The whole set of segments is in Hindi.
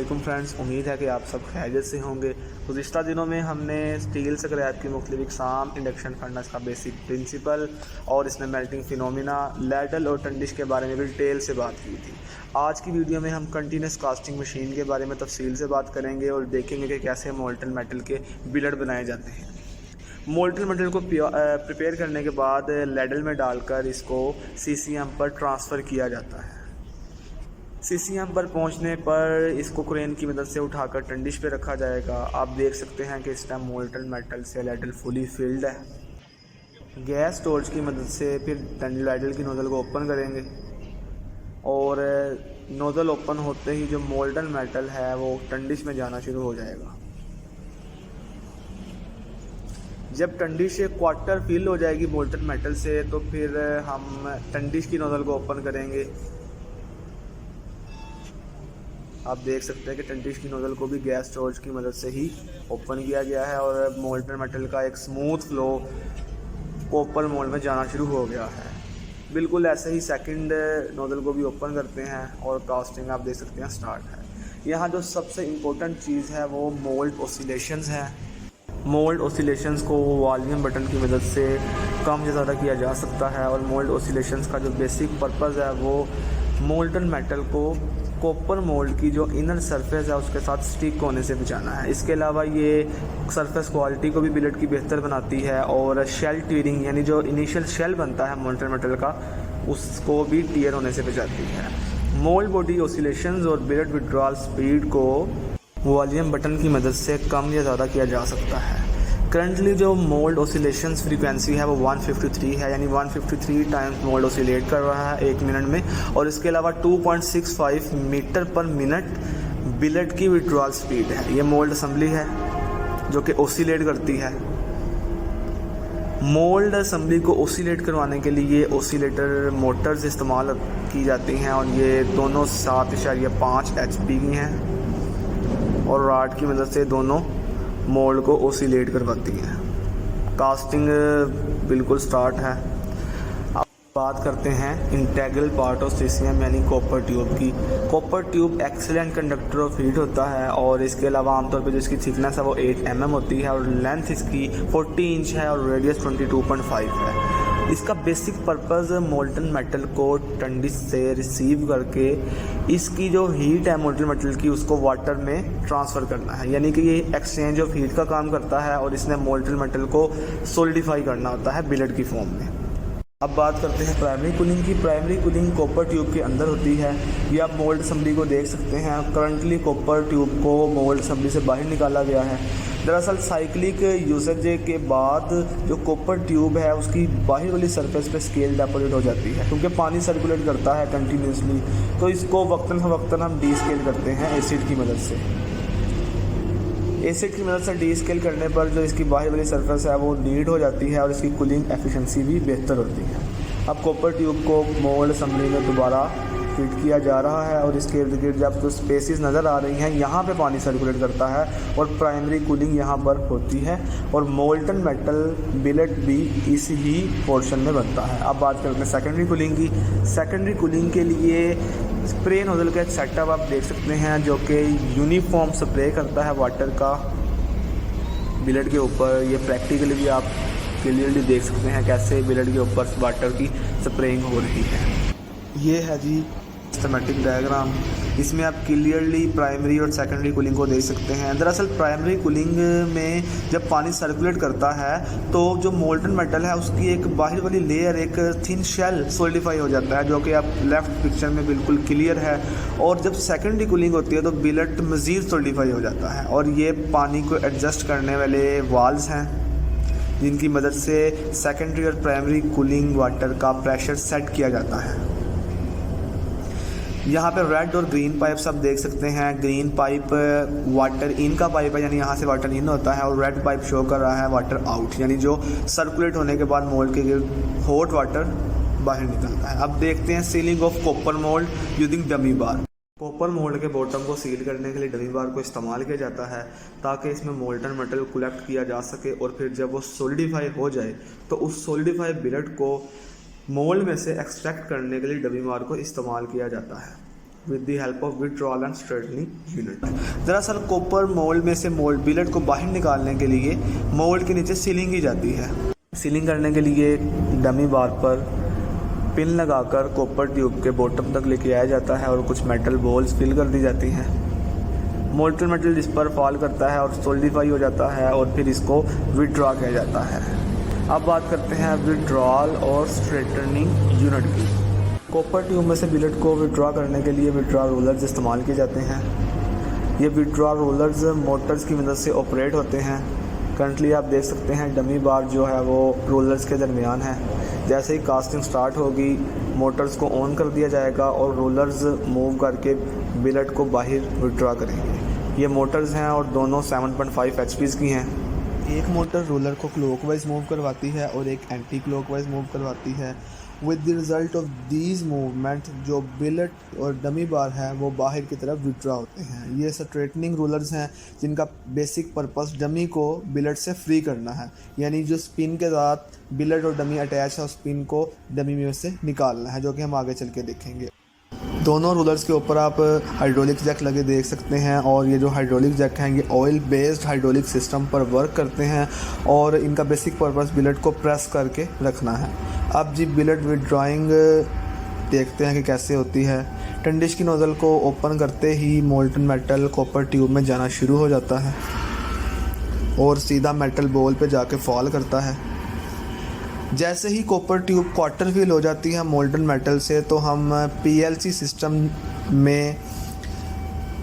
वालेकुम फ्रेंड्स, उम्मीद है कि आप सब खैरियत से होंगे। गुज़िश्ता दिनों में हमने स्टील स्क्रैप की मुख्तलिफ इक़साम, इंडक्शन फर्नेस का बेसिक प्रिंसिपल और इसमें मेल्टिंग फिनोमिना, लैडल और टंडिश के बारे में भी डिटेल से बात की थी। आज की वीडियो में हम कंटिन्यूस कास्टिंग मशीन के बारे में तफसील से बात करेंगे और देखेंगे कि कैसे मोल्टन मेटल के बिलेट बनाए जाते हैं। मोल्टन मेटल को प्रिपेयर करने के बाद लैडल में डालकर इसको CCM पर ट्रांसफ़र किया जाता है। CCM पर पहुंचने पर इसको क्रेन की मदद से उठाकर टंडिश पे रखा जाएगा। आप देख सकते हैं कि इस टाइम मोल्टन मेटल से लैडल फुली फिल्ड है। गैस टॉर्च की मदद से फिर लैडल की नोज़ल को ओपन करेंगे और नोज़ल ओपन होते ही जो मोल्टन मेटल है वो टंडिश में जाना शुरू हो जाएगा। जब टंडिश क्वार्टर फिल हो जाएगी मोल्टन मेटल से तो फिर हम टंडिश की नोज़ल को ओपन करेंगे। आप देख सकते हैं कि टंडिश की नोज़ल को भी गैस टॉर्च की मदद से ही ओपन किया गया है और मोल्टन मेटल का एक स्मूथ फ्लो कॉपर मोल्ड में जाना शुरू हो गया है। बिल्कुल ऐसे ही सेकंड नोज़ल को भी ओपन करते हैं और कास्टिंग आप देख सकते हैं स्टार्ट है। यहाँ जो सबसे इम्पोर्टेंट चीज़ है वो मोल्ड ऑसिलेशंस हैं। मोल्ड ऑसिलेशंस को वॉल्यूम बटन की मदद से कम या ज़्यादा किया जा सकता है और मोल्ड ऑसिलेशंस का जो बेसिक पर्पज़ है वो मोल्टन मेटल को कॉपर मोल्ड की जो इनर सरफेस है उसके साथ स्टिक होने से बचाना है। इसके अलावा ये सरफेस क्वालिटी को भी बिलेट की बेहतर बनाती है और शेल टीयरिंग यानी जो इनिशियल शेल बनता है मोल्टन मेटल का उसको भी टीयर होने से बचाती है। मोल्ड बॉडी ऑसिलेशंस और बिलेट विड्रॉल स्पीड को वॉल्यूम बटन की मदद से कम या ज़्यादा किया जा सकता है। करंटली जो मोल्ड ऑसिलेशंस फ्रीक्वेंसी है वो 153 है, यानी 153 टाइम्स मोल्ड ऑसिलेट कर रहा है 1 मिनट में। और इसके अलावा 2.65 मीटर पर मिनट बिलेट की विड्रॉल स्पीड है। ये मोल्ड असम्बली है जो कि ऑसिलेट करती है। मोल्ड असम्बली को ऑसिलेट करवाने के लिए ऑसिलेटर मोटर्स इस्तेमाल की जाती हैं और ये दोनों 7.5 HP की हैं और रॉड की मदद से दोनों मोल्ड को ऑसिलेट करवाती हैं। कास्टिंग बिल्कुल स्टार्ट है। अब बात करते हैं इंटेग्रल पार्ट ऑफ CCM यानी कॉपर ट्यूब की। Copper tube excellent conductor of heat होता है और इसके अलावा आमतौर पर जो इसकी थिकनेस है वो 8 mm होती है और लेंथ इसकी 40 इंच है और रेडियस 22.5 है। इसका बेसिक पर्पस मोल्टन मेटल को टंडिश से रिसीव करके इसकी जो हीट है मोल्टन मेटल की उसको वाटर में ट्रांसफ़र करना है, यानी कि ये एक्सचेंज ऑफ हीट का काम करता है और इसने मोल्टन मेटल को सॉलिडिफाई करना होता है बिलेट की फॉर्म में। अब बात करते हैं प्राइमरी कूलिंग की। प्राइमरी कूलिंग कॉपर ट्यूब के अंदर होती है। ये आप मोल्ड असम्बली को देख सकते हैं। करंटली कॉपर ट्यूब को मोल्ड असम्बली से बाहर निकाला गया है। दरअसल साइक्लिक यूसेज के बाद जो कॉपर ट्यूब है उसकी बाहर वाली सरफेस पे स्केल डेपोजिट हो जाती है क्योंकि पानी सर्कुलेट करता है कंटिन्यूसली, तो इसको वक्तन फ़वक्तन हम डी स्केल करते हैं एसिड की मदद से। एसिड की मदद से डी स्केल करने पर जो इसकी बाहर वाली सरफेस है वो नीड हो जाती है और इसकी कूलिंग एफिशिएंसी भी बेहतर होती है। अब कॉपर ट्यूब को मोल्ड असम्बली में दोबारा फिट किया जा रहा है और इसके इर्द गिर्द जब तो स्पेसिस नज़र आ रही हैं यहाँ पे पानी सर्कुलेट करता है और प्राइमरी कूलिंग यहाँ पर होती है और मोल्टन मेटल बिलेट भी इस ही पोर्शन में बनता है। अब बात करते हैं सेकेंडरी कूलिंग की। सेकेंडरी कूलिंग के लिए स्प्रे नोजल का एक सेटअप आप देख सकते हैं जो कि यूनिफॉर्म स्प्रे करता है वाटर का बिलेट के ऊपर। ये प्रैक्टिकली भी आप क्लियरली देख सकते हैं कैसे बिलेट के ऊपर वाटर की स्प्रेइंग हो रही है। ये है जी सिस्टमेटिक डायग्राम। इसमें आप क्लियरली प्राइमरी और सेकेंडरी कूलिंग को देख सकते हैं। दरअसल प्राइमरी कूलिंग में जब पानी सर्कुलेट करता है तो जो मोल्टन मेटल है उसकी एक बाहर वाली लेयर, एक थिन शेल सॉलिडिफाई हो जाता है जो कि आप लेफ्ट पिक्चर में बिल्कुल क्लियर है। और जब सेकेंडरी कूलिंग होती है तो बिलेट मज़ीद सॉलिडिफाई हो जाता है और ये पानी को एडजस्ट करने वाले वाल्व्स हैं जिनकी मदद से सेकेंडरी और प्राइमरी कूलिंग वाटर का प्रेशर सेट किया जाता है। यहाँ पे रेड और ग्रीन पाइप्स आप देख सकते हैं। ग्रीन पाइप वाटर इन का पाइप है, यानी यहाँ से वाटर इन होता है और रेड पाइप शो कर रहा है वाटर आउट, यानी जो सर्कुलेट होने के बाद मोल्ड के हॉट वाटर बाहर निकलता है। अब देखते हैं ceiling of copper mould using dummy bar. Copper mould के बॉटम को सील करने के लिए डमी बार को इस्तेमाल किया जाता है ताकि इसमें मोल्टन मेटल कलेक्ट किया जा सके और फिर जब वो सॉलिडिफाई हो जाए तो उस सॉलिडिफाई बिलेट को मोल्ड में से एक्सट्रैक्ट करने के लिए डमी बार को इस्तेमाल किया जाता है। With the help of withdrawal and straightening unit. दरअसल कॉपर मोल्ड में से मोल्ड बिलेट को बाहर निकालने के लिए मोल्ड के नीचे सीलिंग की जाती है। सीलिंग करने के लिए डमी बार पर पिन लगाकर कॉपर ट्यूब के बॉटम तक लेके आया जाता है और कुछ मेटल बॉल्स फिल कर दी जाती हैं। मोल्टन मेटल जिस पर फॉल करता है और सोल्डिफाई हो जाता है और फिर इसको विड्रॉ किया जाता है। अब बात करते हैं विड्रॉल और स्ट्रेटनिंग यूनिट की। कॉपर ट्यूब में से बिलेट को विड्रॉ करने के लिए विड्रॉ रोलर्स इस्तेमाल किए जाते हैं। ये विड्रॉ रोलर्स मोटर्स की मदद से ऑपरेट होते हैं। करंटली आप देख सकते हैं डमी बार जो है वो रोलर्स के दरमियान है। जैसे ही कास्टिंग स्टार्ट होगी मोटर्स को ऑन कर दिया जाएगा और रोलर्स मूव करके बिलेट को बाहर विड्रॉ करेंगे। ये मोटर्स हैं और दोनों 7.5 HP की हैं। एक मोटर रोलर को क्लॉकवाइज मूव करवाती है और एक एंटी क्लॉकवाइज मूव करवाती है। With the result of these movement जो बिलेट और डमी बार है वो बाहर की तरफ विड्रॉ होते हैं। ये स्ट्रेटनिंग रोलर्स हैं जिनका बेसिक पर्पस डमी को बिलेट से फ्री करना है, यानी जो स्पिन के साथ बिलेट और डमी अटैच है उस स्पिन को डमी में से निकालना है, जो कि हम आगे चल के देखेंगे। दोनों रोलर्स के ऊपर आप हाइड्रोलिक जैक लगे देख सकते हैं और ये जो हाइड्रोलिक जैक हैं ये ऑयल बेस्ड हाइड्रोलिक सिस्टम पर वर्क करते हैं और इनका बेसिक पर्पस बिलेट को प्रेस करके रखना है। अब जी बिलेट विड्रॉइंग देखते हैं कि कैसे होती है। टंडिश की नोज़ल को ओपन करते ही मोल्टन मेटल कॉपर ट्यूब में जाना शुरू हो जाता है और सीधा मेटल बॉल पे जाके फॉल करता है। जैसे ही कॉपर ट्यूब क्वार्टर फिल हो जाती है मोल्टन मेटल से तो हम PLC सिस्टम में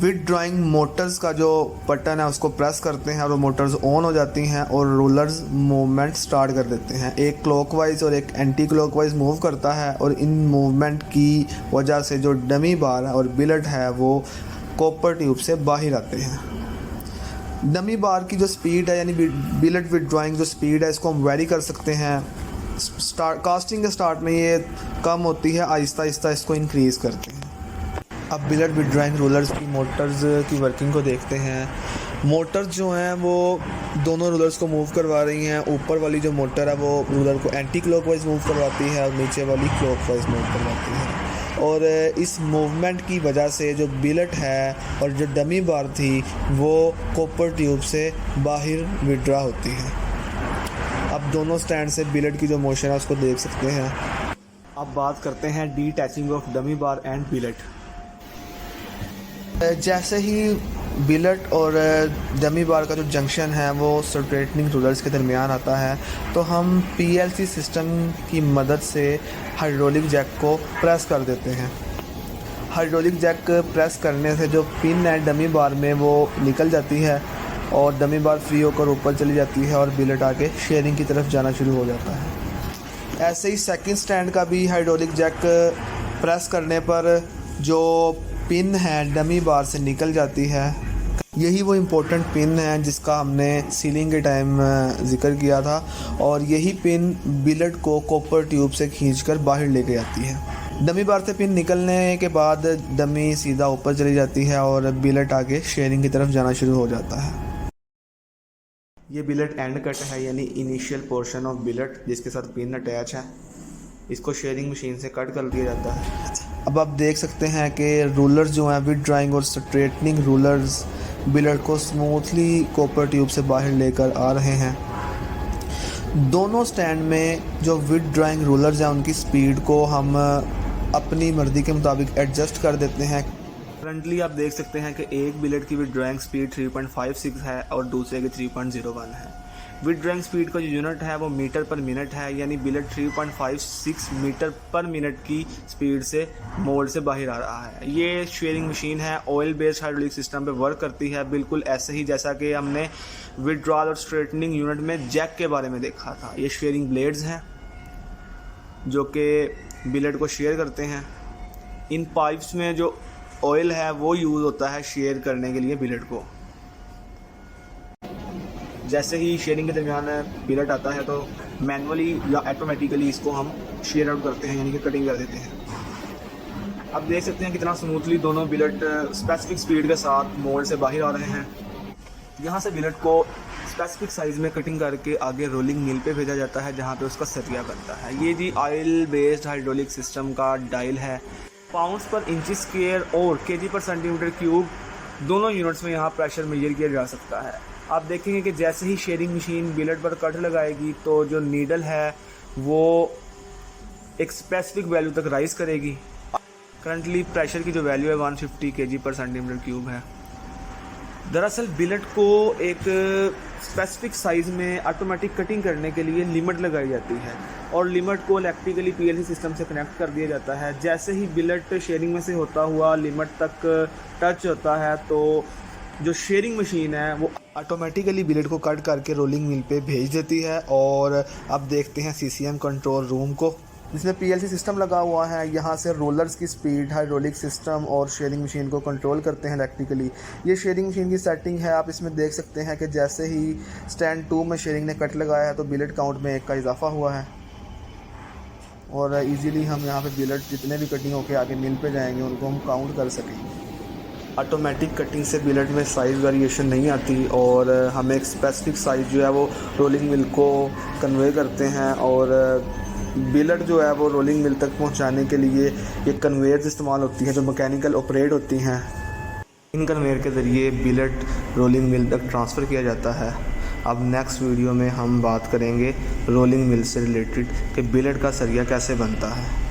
विड्रॉइंग मोटर्स का जो बटन है उसको प्रेस करते हैं और वो मोटर्स ऑन हो जाती हैं और रोलर्स मूवमेंट स्टार्ट कर देते हैं। एक क्लॉकवाइज और एक एंटी क्लॉकवाइज मूव करता है और इन मूवमेंट की वजह से जो डमी बार और बिलेट है वो कॉपर ट्यूब से बाहर आते हैं। डमी बार की जो स्पीड है यानी बिलेट विड्रॉइंग जो स्पीड है इसको हम वेरी कर सकते हैं। कास्टिंग के स्टार्ट में ये कम होती है, आहिस्ता आहिस्ता इसको इंक्रीज़ करते हैं। अब बिलेट विड्रॉइंग रोलर्स की मोटर्स की वर्किंग को देखते हैं। मोटर्स जो हैं वो दोनों रोलर्स को मूव करवा रही हैं। ऊपर वाली जो मोटर है वो रोलर को एंटी क्लॉकवाइज मूव करवाती है और नीचे वाली क्लॉकवाइज मूव करवाती है। और इस मूवमेंट की वजह से जो बिलेट है और जो डमी बार थी वो कॉपर ट्यूब से बाहर विड्रॉ होती है। अब दोनों स्टैंड से बिलेट की जो मोशन है उसको देख सकते हैं। अब बात करते हैं detaching of dummy bar and billet. जैसे ही बिलेट और डमी बार का जो जंक्शन है वो स्ट्रेटनिंग रोलर्स के दरमियान आता है तो हम PLC सिस्टम की मदद से हाइड्रोलिक जैक को प्रेस कर देते हैं। हाइड्रोलिक जैक प्रेस करने से जो पिन है डमी बार में वो निकल जाती है और डमी बार फ्री होकर ऊपर चली जाती है और बिलेट आके शेयरिंग की तरफ जाना शुरू हो जाता है। ऐसे ही सेकंड स्टैंड का भी हाइड्रोलिक जैक प्रेस करने पर जो पिन है डमी बार से निकल जाती है। यही वो इम्पोर्टेंट पिन है जिसका हमने सीलिंग के टाइम जिक्र किया था और यही पिन बिलेट को कॉपर ट्यूब से खींचकर बाहर लेके आती है। डमी बार से पिन निकलने के बाद डमी सीधा ऊपर चली जाती है और बिलेट आगे शेयरिंग की तरफ जाना शुरू हो जाता है। ये बिलेट एंड कट है यानी इनिशियल पोर्शन ऑफ बिलेट जिसके साथ पिन अटैच है, इसको शेयरिंग मशीन से कट कर दिया जाता है। अब आप देख सकते हैं कि रोलर्स जो हैं विड्रॉइंग और स्ट्रेटनिंग रोलर्स बिलेट को स्मूथली कॉपर ट्यूब से बाहर लेकर आ रहे हैं। दोनों स्टैंड में जो विड्रॉइंग रोलर्स हैं उनकी स्पीड को हम अपनी मर्ज़ी के मुताबिक एडजस्ट कर देते हैं। करंटली आप देख सकते हैं कि एक बिलेट की विड्रॉइंग स्पीड 3.56 है और दूसरे की 3.01 है। विड्रॉइंग स्पीड का जो यूनिट है वो मीटर पर मिनट है, यानी बिलेट 3.56 मीटर पर मिनट की स्पीड से मोल्ड से बाहर आ रहा है। ये शेयरिंग मशीन है, ऑयल बेस्ड हाइड्रोलिक सिस्टम पे वर्क करती है, बिल्कुल ऐसे ही जैसा कि हमने विड्रॉल और स्ट्रेटनिंग यूनिट में जैक के बारे में देखा था। ये शेयरिंग ब्लेड्स हैं जो कि बिलेट को शेयर करते हैं। इन पाइप्स में जो ऑयल है वो यूज़ होता है शेयर करने के लिए बिलेट को। जैसे ही शेयरिंग के दरमियान बिलेट आता है तो मैनुअली या ऑटोमेटिकली इसको हम शेयर आउट करते हैं, यानी कि कटिंग कर देते हैं। अब देख सकते हैं कितना स्मूथली दोनों बिलेट स्पेसिफिक स्पीड के साथ मोल्ड से बाहर आ रहे हैं। यहाँ से बिलेट को स्पेसिफिक साइज़ में कटिंग करके आगे रोलिंग मिल पे भेजा जाता है जहाँ पे उसका सरिया बनता है। ये जी ऑयल बेस्ड हाइड्रोलिक सिस्टम का डायल है। पाउंड्स पर इंची स्क्वायर और केजी पर सेंटीमीटर क्यूब दोनों यूनिट्स में यहाँ प्रेशर मेजर किया जा सकता है। आप देखेंगे कि जैसे ही शेयरिंग मशीन बिलेट पर कट लगाएगी तो जो नीडल है वो एक स्पेसिफिक वैल्यू तक राइज करेगी। करंटली प्रेशर की जो वैल्यू है 150 केजी पर सेंटीमीटर क्यूब है। दरअसल बिलेट को एक स्पेसिफिक साइज़ में ऑटोमेटिक कटिंग करने के लिए लिमिट लगाई जाती है और लिमिट को इलेक्ट्रिकली पीएलसी सिस्टम से कनेक्ट कर दिया जाता है। जैसे ही बिलेट शेयरिंग में से होता हुआ लिमिट तक टच होता है तो जो शेयरिंग मशीन है वो ऑटोमेटिकली बिलेट को कट करके रोलिंग मिल पे भेज देती है। और अब देखते हैं सीसीएम कंट्रोल रूम को, जिसमें पीएलसी सिस्टम लगा हुआ है। यहाँ से रोलर्स की स्पीड, हाइड्रोलिक सिस्टम और शेयरिंग मशीन को कंट्रोल करते हैं इलेक्ट्रिकली। ये शेयरिंग मशीन की सेटिंग है। आप इसमें देख सकते हैं कि जैसे ही स्टैंड 2 में शेयरिंग ने कट लगाया है तो बिलेट काउंट में 1 का इजाफा हुआ है और इजीली हम यहाँ पे बिलेट जितने भी कटिंग होकर आगे मिल पे जाएंगे उनको हम काउंट कर सकेंगे। ऑटोमेटिक कटिंग से बिलेट में साइज़ वेरिएशन नहीं आती और हमें एक स्पेसिफिक साइज़ जो है वो रोलिंग मिल को कन्वे करते हैं और बिलेट जो है वो रोलिंग मिल तक पहुंचाने के लिए ये कन्वेयर्स इस्तेमाल होती हैं जो मैकेनिकल ऑपरेट होती हैं। इन कन्वेयर के ज़रिए बिलेट रोलिंग मिल तक ट्रांसफ़र किया जाता है। अब नेक्स्ट वीडियो में हम बात करेंगे रोलिंग मिल से रिलेटेड कि बिलेट का सरिया कैसे बनता है।